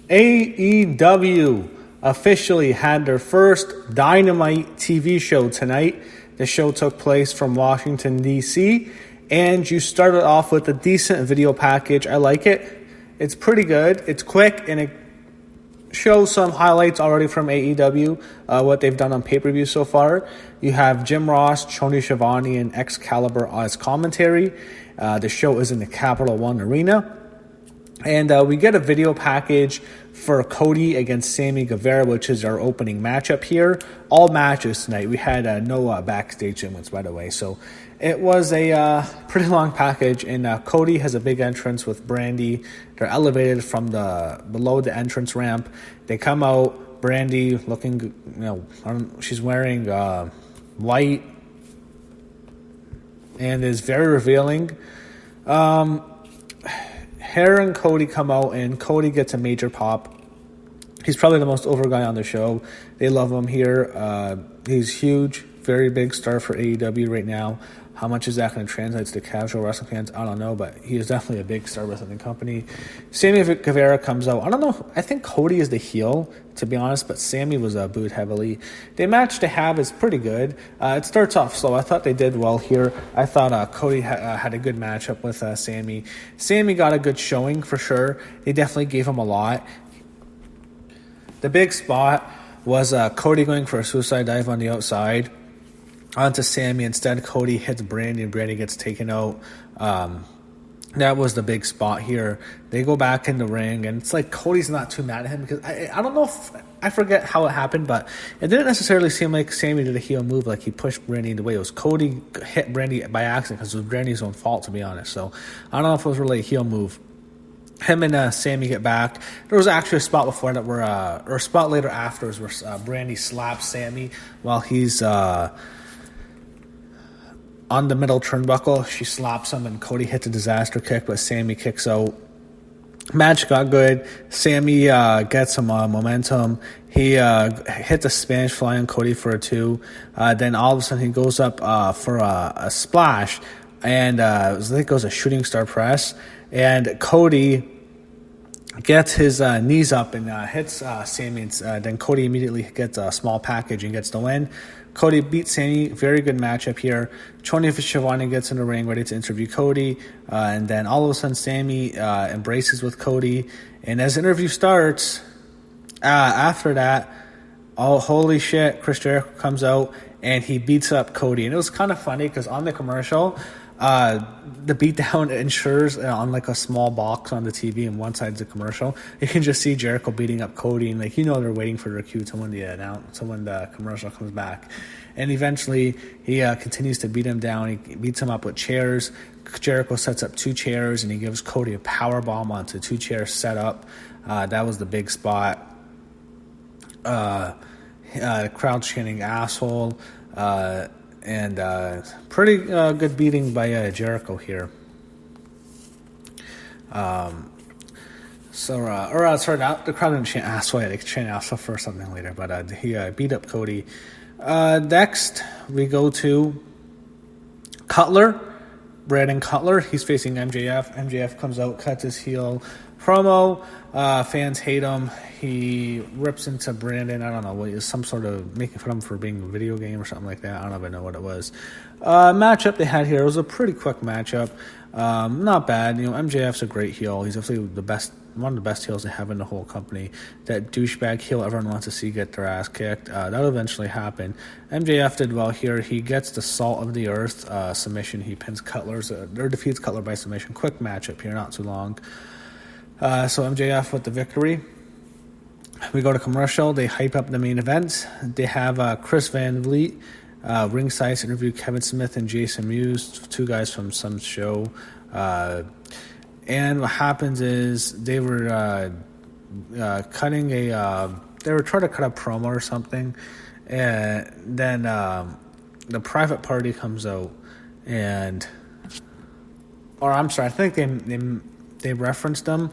AEW officially had their first Dynamite TV show tonight. The show took place from Washington, D.C., and you started off with a decent video package. I like it. It's pretty good. It's quick, and it shows some highlights already from AEW, what they've done on pay-per-view so far. You have Jim Ross, Tony Schiavone, and Excalibur as commentary. The show is in the Capital One Arena. And we get a video package for Cody against Sammy Guevara, which is our opening matchup here. All matches tonight. We had no backstage segments, by the way. So it was a pretty long package. And Cody has a big entrance with Brandy. They're elevated from below the entrance ramp. They come out. Brandy looking, she's wearing white and is very revealing. Hair and Cody come out, and Cody gets a major pop. He's probably the most over guy on the show. They love him here. He's huge, very big star for AEW right now. How much is that going to translate to casual wrestling fans? I don't know, but he is definitely a big star within the company. Sammy Guevara comes out. I don't know. I think Cody is the heel, to be honest, but Sammy was booed heavily. The match they have is pretty good. It starts off slow. I thought they did well here. I thought Cody had a good matchup with Sammy. Sammy got a good showing for sure. They definitely gave him a lot. The big spot was Cody going for a suicide dive on the outside onto Sammy. Instead, Cody hits Brandy, and Brandy gets taken out. That was the big spot here. They go back in the ring, and it's like Cody's not too mad at him because I don't know if I forget how it happened, but it didn't necessarily seem like Sammy did a heel move, like he pushed Brandy in the way. It was Cody hit Brandy by accident because it was Brandy's own fault, to be honest. So I don't know if it was really a heel move. Him and Sammy get back. There was actually a spot before that or a spot later afterwards where Brandy slaps Sammy while he's on the middle turnbuckle. She slaps him, and Cody hits a disaster kick, but Sammy kicks out. Match got good. Sammy gets some momentum. He hits a Spanish fly on Cody for a 2. Then all of a sudden he goes up for a splash, and I think it goes a shooting star press. And Cody gets his knees up and hits Sammy. Then Cody immediately gets a small package and gets the win. Cody beats Sammy. Very good matchup here. Tony Schiavone gets in the ring, ready to interview Cody. And then all of a sudden, Sammy embraces with Cody. And as the interview starts, after that, oh, holy shit, Chris Jericho comes out and he beats up Cody. And it was kind of funny because on the commercial, the beatdown ensures on like a small box on the TV, and one side's the commercial. You can just see Jericho beating up Cody, and they're waiting for their cue to when the commercial comes back. And eventually he continues to beat him down. He beats him up with chairs. Jericho sets up 2 chairs, and he gives Cody a power bomb onto 2 chairs set up. That was the big spot. Crowd chanting asshole. And pretty good beating by Jericho here. The crowd didn't chant asshole. They chant asshole for something later, but he beat up Cody. Next, we go to Cutler. Brandon Cutler. He's facing MJF. MJF comes out, cuts his heel promo. Fans hate him. He rips into Brandon. I don't know what, some sort of making fun of him for being a video game or something like that. I don't even know what it was. Matchup they had here was a pretty quick matchup. Not bad. MJF's a great heel. He's definitely one of the best heels they have in the whole company. That douchebag heel everyone wants to see get their ass kicked. That'll eventually happen. MJF did well here. He gets the Salt of the Earth submission. He pins Cutler's or defeats Cutler by submission. Quick matchup here, not too long. So MJF with the victory. We go to commercial. They hype up the main event. They have Chris Van Vliet ringside interview Kevin Smith and Jason Mewes, 2 guys from some show. And what happens is they were they were trying to cut a promo or something, and then the private party comes out, I think they referenced them.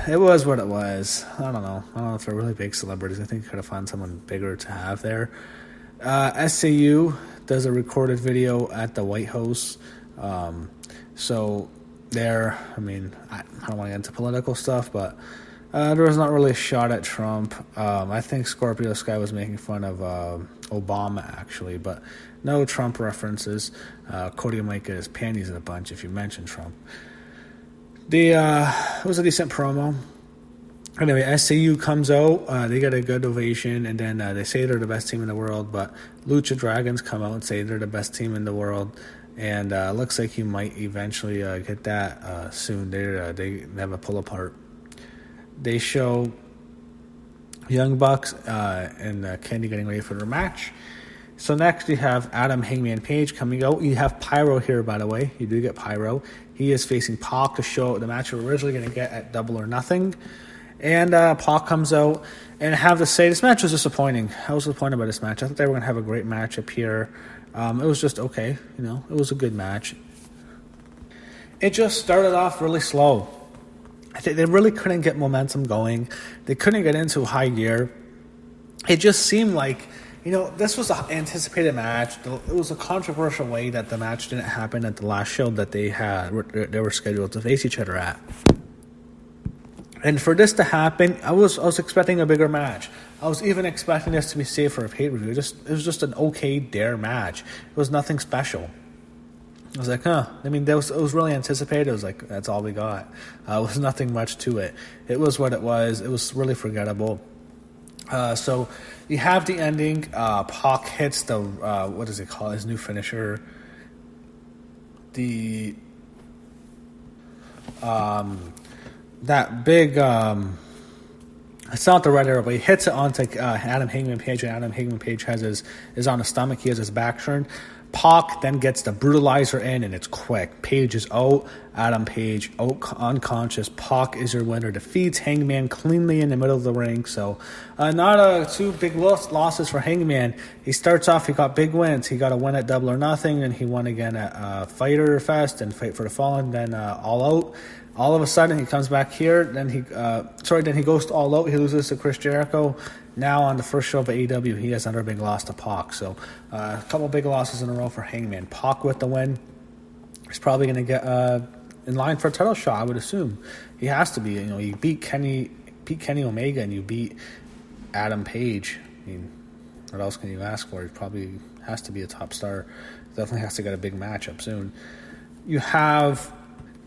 It was what it was. I don't know if they're really big celebrities. I think you could have found someone bigger to have there. SAU does a recorded video at the White House. So there, I don't want to get into political stuff, but There was not really a shot at Trump. I think Scorpio Sky was making fun of Obama, actually, but no Trump references. Cody might get his panties in a bunch if you mention Trump. It was a decent promo. Anyway, SCU comes out. They get a good ovation, and then they say they're the best team in the world, but Lucha Dragons come out and say they're the best team in the world, and looks like you might eventually get that soon. They have a pull apart. They show Young Bucks and Kenny getting ready for their match. So next you have Adam Hangman Page coming out. You have Pyro here, by the way. You do get Pyro. He is facing Pac to show the match we were originally going to get at Double or Nothing. And Pac comes out, and I have to say, this match was disappointing. I was disappointed by this match. I thought they were going to have a great matchup here. It was just okay. It was a good match. It just started off really slow. I think they really couldn't get momentum going. They couldn't get into high gear. It just seemed like, this was an anticipated match. It was a controversial way that the match didn't happen at the last show that they were scheduled to face each other at. And for this to happen, I was expecting a bigger match. I was even expecting this to be saved for a pay-per-view. It was just an okay dare match. It was nothing special. I was like, it was really anticipated. It was like, that's all we got. It was nothing much to it. It was what it was. It was really forgettable. So you have the ending. Pac hits the, what does he call his new finisher? That big, it's not the red arrow, but he hits it onto Adam Hangman Page, and Adam Hangman Page is on his stomach. He has his back turned. Pac then gets the brutalizer in, and it's quick. Page is out. Adam Page out, unconscious. Pac is your winner. Defeats Hangman cleanly in the middle of the ring. So not two big losses for Hangman. He starts off, he got big wins. He got a win at Double or Nothing, and he won again at Fighter Fest and Fight for the Fallen, then All Out. All of a sudden, he comes back here. Then he goes to All Out. He loses to Chris Jericho. Now on the first show of AEW, he has another big loss to Pac. So a couple big losses in a row for Hangman. Pac with the win. He's probably going to get in line for a title shot, I would assume. He has to be. You beat Kenny Omega, and you beat Adam Page. What else can you ask for? He probably has to be a top star. Definitely has to get a big matchup soon. You have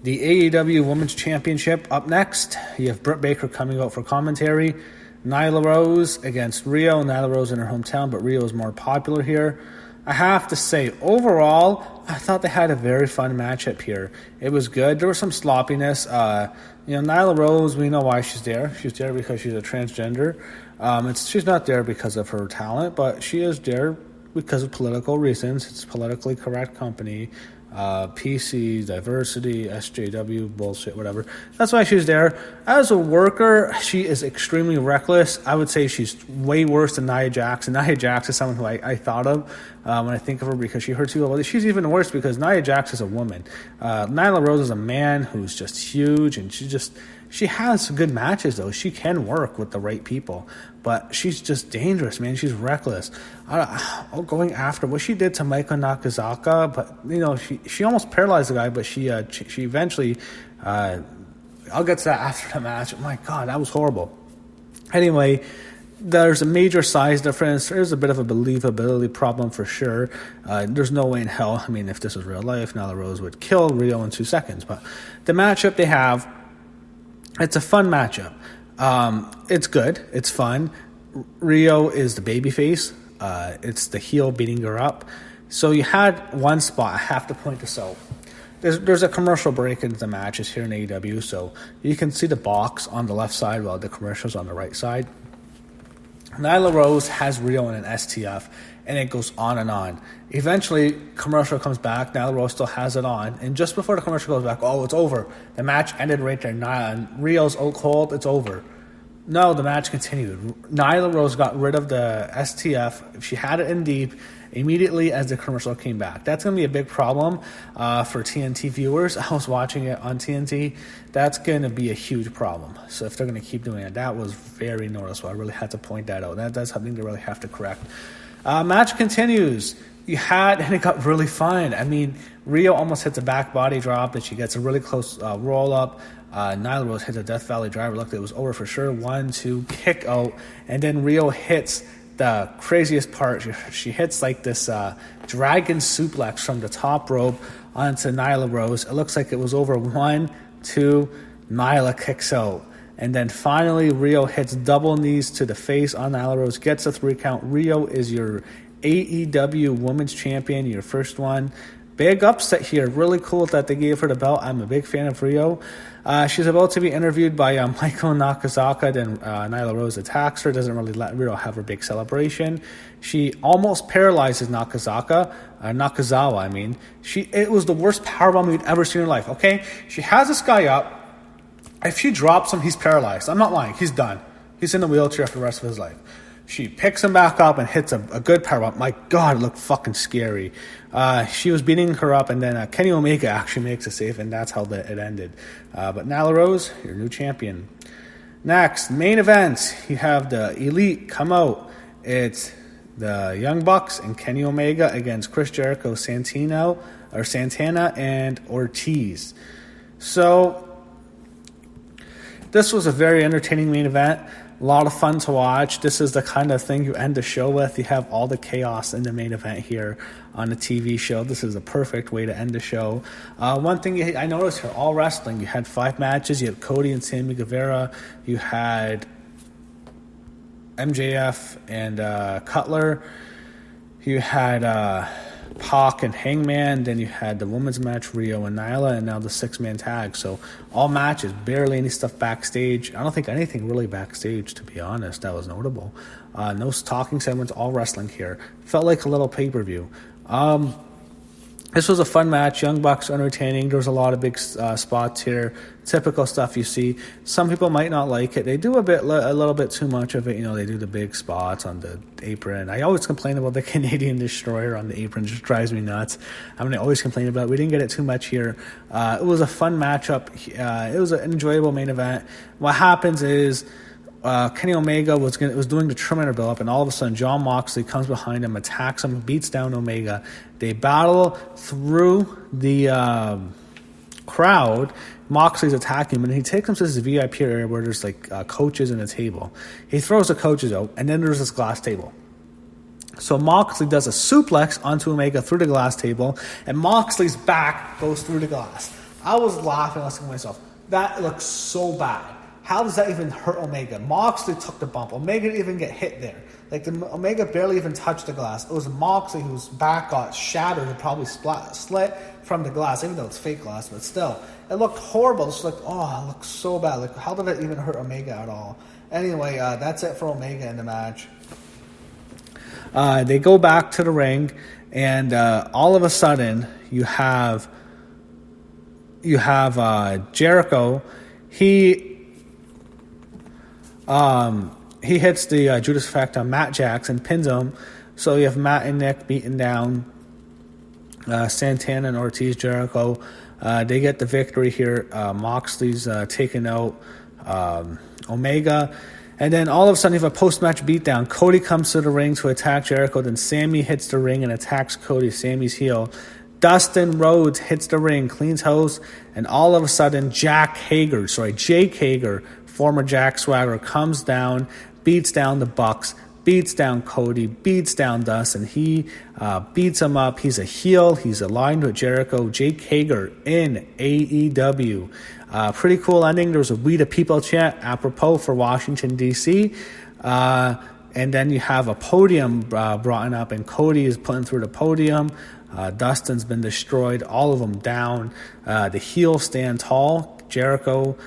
the AEW Women's Championship up next. You have Britt Baker coming out for commentary. Nyla Rose against Rio. Nyla Rose in her hometown, but Rio is more popular here. I have to say, overall, I thought they had a very fun matchup here. It was good. There was some sloppiness. Nyla Rose, we know why she's there. She's there because she's a transgender. She's not there because of her talent, but she is there because of political reasons. It's a politically correct company. PC, diversity, SJW, bullshit, whatever. That's why she's there. As a worker, she is extremely reckless. I would say she's way worse than Nia Jax. And Nia Jax is someone who I thought of when I think of her because she hurts people. She's even worse because Nia Jax is a woman. Nyla Rose is a man who's just huge, and she has good matches, though. She can work with the right people. But she's just dangerous, man. She's reckless. Going after what she did to Michael Nakazaka, but, she almost paralyzed the guy, but she eventually, I'll get to that after the match. Oh, my God, that was horrible. Anyway, there's a major size difference. There's a bit of a believability problem for sure. There's no way in hell, if this was real life, Nyla Rose would kill Rio in 2 seconds. But the matchup they have, it's a fun matchup. It's good. It's fun. Rio is the babyface. It's the heel beating her up. So you had one spot. I have to point this out. There's a commercial break into the matches here in AEW, so you can see the box on the left side while the commercial's on the right side. Nyla Rose has Rio in an STF, and it goes on and on. Eventually, commercial comes back. Nyla Rose still has it on. And just before the commercial goes back, it's over. The match ended right there. Rio's out cold. It's over. No, the match continued. Nyla Rose got rid of the STF. She had it in deep immediately as the commercial came back. That's going to be a big problem for TNT viewers. I was watching it on TNT. That's going to be a huge problem. So if they're going to keep doing it, that was very noticeable. I really had to point that out. That's something they really have to correct. Match continues. And it got really fun. I mean, Rio almost hits a back body drop, and she gets a really close roll up. Nyla Rose hits a Death Valley driver. Looked, it was over for sure. 1, 2, kick out, and then Rio hits the craziest part. She hits like this dragon suplex from the top rope onto Nyla Rose. It looks like it was over. 1, 2, Nyla kicks out. And then finally, Rio hits double knees to the face on Nyla Rose, gets a 3 count. Rio is your AEW Women's Champion, your first one. Big upset here. Really cool that they gave her the belt. I'm a big fan of Rio. She's about to be interviewed by Michael Nakazaka. Then Nyla Rose attacks her. Doesn't really let Rio have her big celebration. She almost paralyzes Nakazawa. I mean. It was the worst powerbomb you'd ever seen in your life. Okay? She has this guy up. If she drops him, he's paralyzed. I'm not lying. He's done. He's in the wheelchair for the rest of his life. She picks him back up and hits a good powerbomb. My God, it looked fucking scary. She was beating her up, and then Kenny Omega actually makes a save, and that's how it ended. But Nyla Rose, your new champion. Next, main event. You have the Elite come out. It's the Young Bucks and Kenny Omega against Chris Jericho, Santana, and Ortiz. So this was a very entertaining main event. A lot of fun to watch. This is the kind of thing you end the show with. You have all the chaos in the main event here on the TV show. This is a perfect way to end the show. One thing I noticed here, all wrestling, you had 5 matches. You had Cody and Sammy Guevara. You had MJF and Cutler. You had Pac and Hangman. Then you had the women's match, Rio and Nyla, and now the 6-man tag. So all matches, barely any stuff backstage. I don't think anything really backstage, to be honest, that was notable. No talking segments, all wrestling here. Felt like a little pay-per-view. This was a fun match. Young Bucks entertaining. There was a lot of big spots here. Typical stuff you see. Some people might not like it. They do a little bit too much of it. You know, they do the big spots on the apron. I always complain about the Canadian Destroyer on the apron. It just drives me nuts. I always complain about it. We didn't get it too much here. It was a fun matchup. It was an enjoyable main event. What happens is Kenny Omega was doing the Terminator build-up, and all of a sudden Jon Moxley comes behind him, attacks him, beats down Omega. They battle through the crowd. Moxley's attacking him, and he takes him to this VIP area where there's like coaches and a table. He throws the coaches out, and then there's this glass table. So Moxley does a suplex onto Omega through the glass table, and Moxley's back goes through the glass. I was laughing, listening to myself. That looks so bad. How does that even hurt Omega? Moxley took the bump. Omega didn't even get hit there. Omega barely even touched the glass. It was Moxley whose back got shattered and probably slit from the glass, even though it's fake glass, but still. It looked horrible. It's like, it looks so bad. Like, how did it even hurt Omega at all? Anyway, that's it for Omega in the match. They go back to the ring, and all of a sudden, you have Jericho. He hits the Judas Effect on Matt Jackson, pins him. So you have Matt and Nick beating down Santana and Ortiz. Jericho. They get the victory here. Moxley's taking out Omega. And then all of a sudden you have a post-match beatdown. Cody comes to the ring to attack Jericho. Then Sammy hits the ring and attacks Cody, Sammy's heel. Dustin Rhodes hits the ring, cleans house. And all of a sudden Jake Hager, former Jack Swagger, comes down, beats down the Bucks, beats down Cody, beats down Dustin. He beats him up. He's a heel. He's aligned with Jericho. Jake Hager in AEW. Pretty cool ending. There was a We the People chant apropos for Washington, D.C. And then you have a podium brought up, and Cody is putting through the podium. Dustin's been destroyed. All of them down. The heels stand tall. Jericho,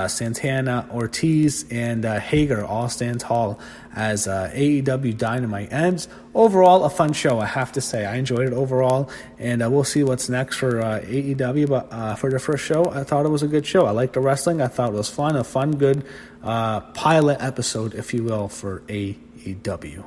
Santana, Ortiz, and Hager all stand tall as AEW Dynamite ends. Overall, a fun show, I have to say. I enjoyed it overall, and we'll see what's next for AEW. But for the first show, I thought it was a good show. I liked the wrestling. I thought it was fun, good pilot episode, if you will, for AEW.